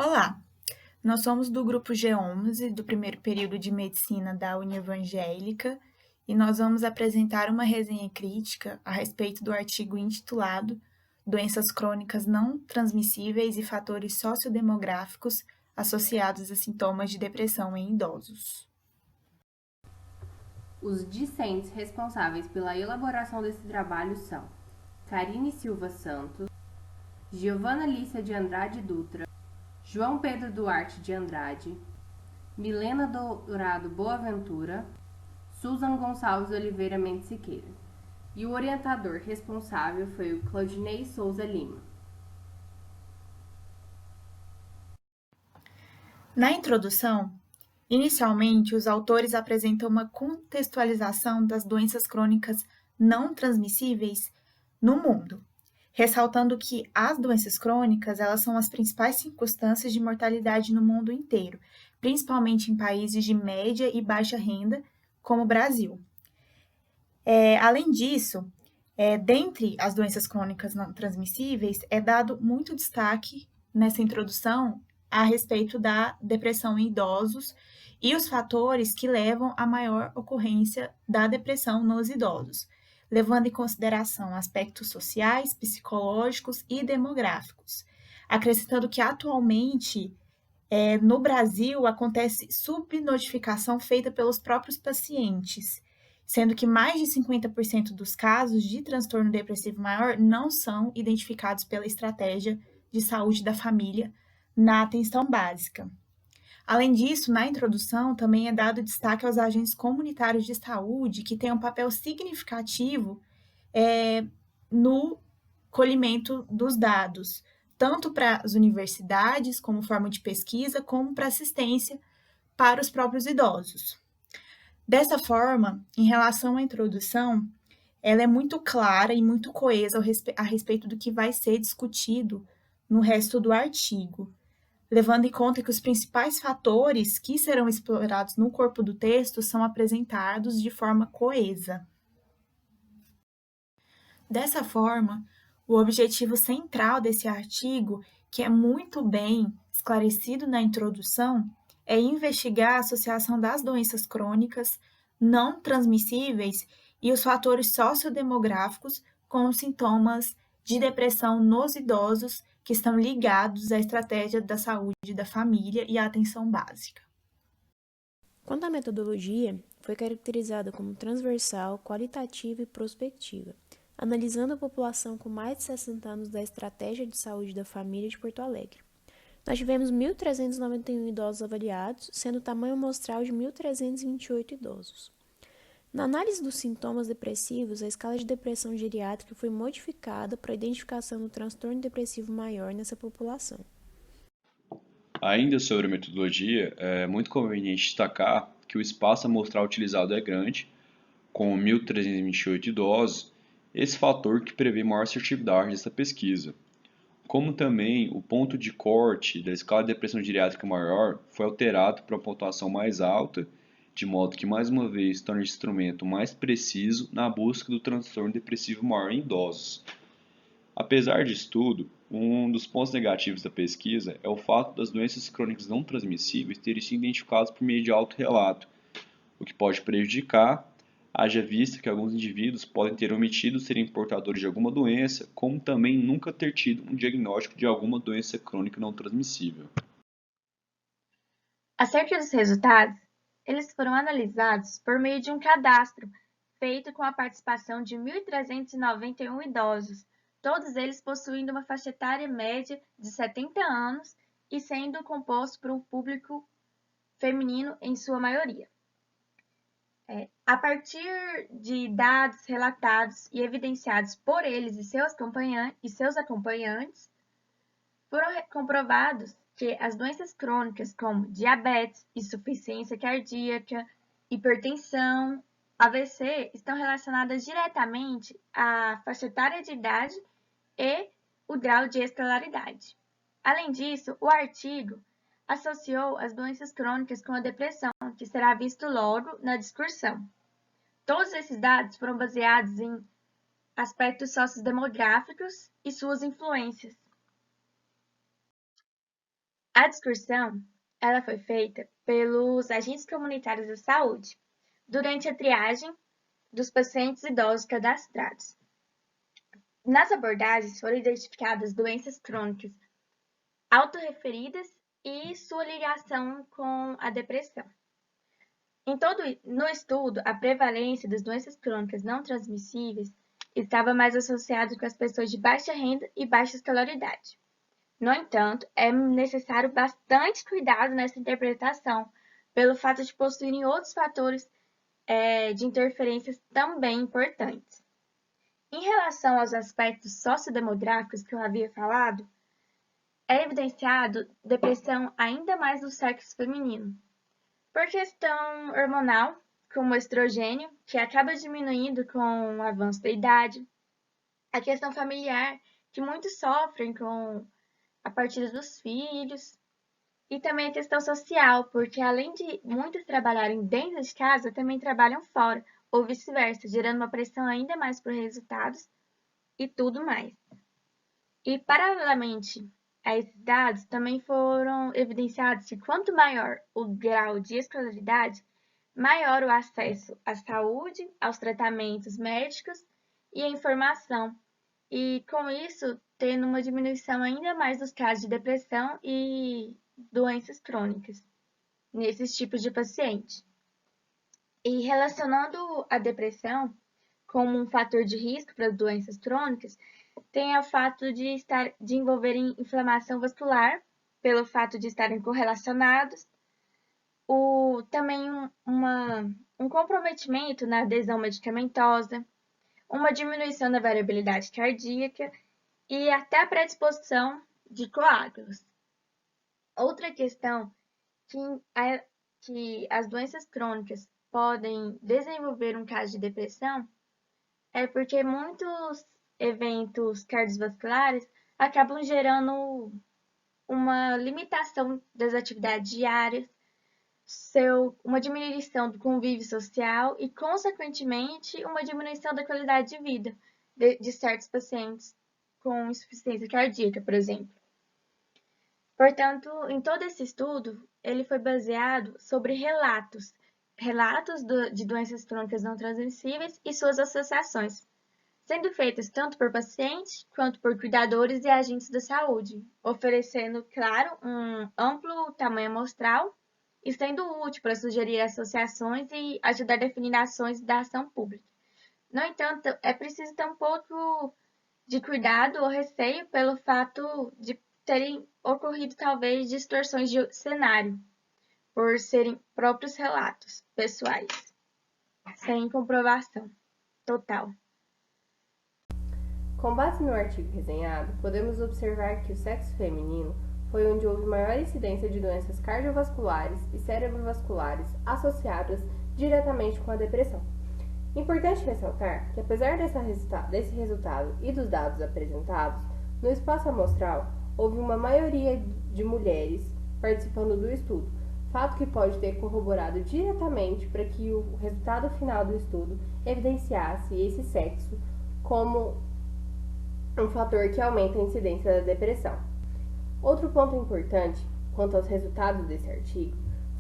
Olá, nós somos do grupo G11 do primeiro período de medicina da Univangélica e nós vamos apresentar uma resenha crítica a respeito do artigo intitulado Doenças crônicas não transmissíveis e fatores sociodemográficos associados a sintomas de depressão em idosos. Os discentes responsáveis pela elaboração desse trabalho são Karine Silva Santos, Giovana Lícia de Andrade Dutra, João Pedro Duarte de Andrade, Milena Dourado Boaventura, Susan Gonçalves Oliveira Mendes Siqueira. E o orientador responsável foi o Claudinei Souza Lima. Na introdução, inicialmente, os autores apresentam uma contextualização das doenças crônicas não transmissíveis no mundo, ressaltando que as doenças crônicas elas são as principais circunstâncias de mortalidade no mundo inteiro, principalmente em países de média e baixa renda, como o Brasil. Além disso, dentre as doenças crônicas não transmissíveis, é dado muito destaque nessa introdução a respeito da depressão em idosos e os fatores que levam à maior ocorrência da depressão nos idosos, levando em consideração aspectos sociais, psicológicos e demográficos, acrescentando que atualmente no Brasil acontece subnotificação feita pelos próprios pacientes, sendo que mais de 50% dos casos de transtorno depressivo maior não são identificados pela estratégia de saúde da família na atenção básica. Além disso, na introdução também é dado destaque aos agentes comunitários de saúde, que têm um papel significativo no colhimento dos dados, tanto para as universidades, como forma de pesquisa, como para assistência para os próprios idosos. Dessa forma, em relação à introdução, ela é muito clara e muito coesa a respeito do que vai ser discutido no resto do artigo, levando em conta que os principais fatores que serão explorados no corpo do texto são apresentados de forma coesa. Dessa forma, o objetivo central desse artigo, que é muito bem esclarecido na introdução, é investigar a associação das doenças crônicas não transmissíveis e os fatores sociodemográficos com os sintomas de depressão nos idosos que estão ligados à estratégia da saúde da família e à atenção básica. Quanto à metodologia, foi caracterizada como transversal, qualitativa e prospectiva, analisando a população com mais de 60 anos da Estratégia de Saúde da Família de Porto Alegre. Nós tivemos 1.391 idosos avaliados, sendo o tamanho amostral de 1.328 idosos. Na análise dos sintomas depressivos, a escala de depressão geriátrica foi modificada para a identificação do transtorno depressivo maior nessa população. Ainda sobre a metodologia, é muito conveniente destacar que o espaço amostral utilizado é grande, com 1.328 idosos, esse fator que prevê maior assertividade dessa pesquisa. Como também o ponto de corte da escala de depressão geriátrica maior foi alterado para uma pontuação mais alta, de modo que, mais uma vez, torna esse instrumento mais preciso na busca do transtorno depressivo maior em idosos. Apesar disso tudo, um dos pontos negativos da pesquisa é o fato das doenças crônicas não transmissíveis terem sido identificadas por meio de autorrelato, o que pode prejudicar, haja vista que alguns indivíduos podem ter omitido serem portadores de alguma doença, como também nunca ter tido um diagnóstico de alguma doença crônica não transmissível. Acerca dos resultados, eles foram analisados por meio de um cadastro feito com a participação de 1.391 idosos, todos eles possuindo uma faixa etária média de 70 anos e sendo composto por um público feminino em sua maioria. A partir de dados relatados e evidenciados por eles e seus acompanhantes, foram comprovados que as doenças crônicas como diabetes, insuficiência cardíaca, hipertensão, AVC estão relacionadas diretamente à faixa etária de idade e o grau de escolaridade. Além disso, o artigo associou as doenças crônicas com a depressão, que será visto logo na discussão. Todos esses dados foram baseados em aspectos sociodemográficos e suas influências. A discussão ela foi feita pelos agentes comunitários da saúde durante a triagem dos pacientes idosos cadastrados. Nas abordagens foram identificadas doenças crônicas autorreferidas e sua ligação com a depressão. No estudo, a prevalência das doenças crônicas não transmissíveis estava mais associada com as pessoas de baixa renda e baixa escolaridade. No entanto, é necessário bastante cuidado nessa interpretação, pelo fato de possuírem outros fatores de interferências também importantes. Em relação aos aspectos sociodemográficos que eu havia falado, é evidenciado depressão ainda mais no sexo feminino, por questão hormonal, como o estrogênio, que acaba diminuindo com o avanço da idade, a questão familiar, que muitos sofrem com a partida dos filhos, e também a questão social, porque além de muitos trabalharem dentro de casa, também trabalham fora, ou vice-versa, gerando uma pressão ainda mais por resultados e tudo mais. E, paralelamente a esses dados, também foram evidenciados que quanto maior o grau de escolaridade, maior o acesso à saúde, aos tratamentos médicos e à informação, e com isso tendo uma diminuição ainda mais dos casos de depressão e doenças crônicas nesses tipos de paciente. E relacionando a depressão como um fator de risco para as doenças crônicas, tem o fato de envolverem inflamação vascular, pelo fato de estarem correlacionados, também um comprometimento na adesão medicamentosa, uma diminuição da variabilidade cardíaca e até a predisposição de coágulos. Outra questão que as doenças crônicas podem desenvolver um caso de depressão é porque muitos eventos cardiovasculares acabam gerando uma limitação das atividades diárias, uma diminuição do convívio social e, consequentemente, uma diminuição da qualidade de vida de certos pacientes com insuficiência cardíaca, por exemplo. Portanto, em todo esse estudo, ele foi baseado sobre relatos de doenças crônicas não transmissíveis e suas associações, sendo feitas tanto por pacientes quanto por cuidadores e agentes da saúde, oferecendo, claro, um amplo tamanho amostral e sendo útil para sugerir associações e ajudar a definir ações da ação pública. No entanto, é preciso ter um pouco de cuidado ou receio pelo fato de terem ocorrido talvez distorções de cenário, por serem próprios relatos pessoais, sem comprovação total. Com base no artigo resenhado, podemos observar que o sexo feminino foi onde houve maior incidência de doenças cardiovasculares e cerebrovasculares associadas diretamente com a depressão. Importante ressaltar que, apesar desse resultado e dos dados apresentados, no espaço amostral houve uma maioria de mulheres participando do estudo, fato que pode ter corroborado diretamente para que o resultado final do estudo evidenciasse esse sexo como um fator que aumenta a incidência da depressão. Outro ponto importante quanto aos resultados desse artigo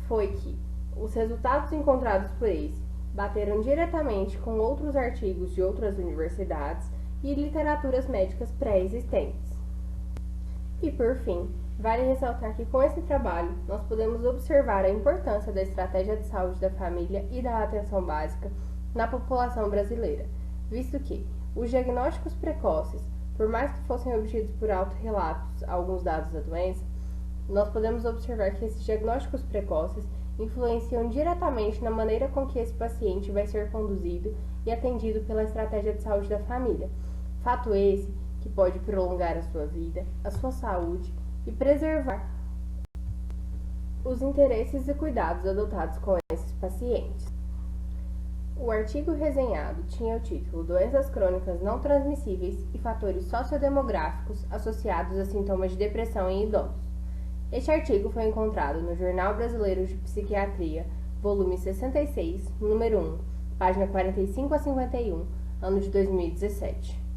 foi que os resultados encontrados por esse bateram diretamente com outros artigos de outras universidades e literaturas médicas pré-existentes. E por fim, vale ressaltar que com esse trabalho nós podemos observar a importância da estratégia de saúde da família e da atenção básica na população brasileira, visto que os diagnósticos precoces, por mais que fossem obtidos por autorrelatos alguns dados da doença, nós podemos observar que esses diagnósticos precoces influenciam diretamente na maneira com que esse paciente vai ser conduzido e atendido pela estratégia de saúde da família. Fato esse que pode prolongar a sua vida, a sua saúde e preservar os interesses e cuidados adotados com esses pacientes. O artigo resenhado tinha o título Doenças crônicas não transmissíveis e fatores sociodemográficos associados a sintomas de depressão em idosos. Este artigo foi encontrado no Jornal Brasileiro de Psiquiatria, volume 66, número 1, página 45 a 51, ano de 2017.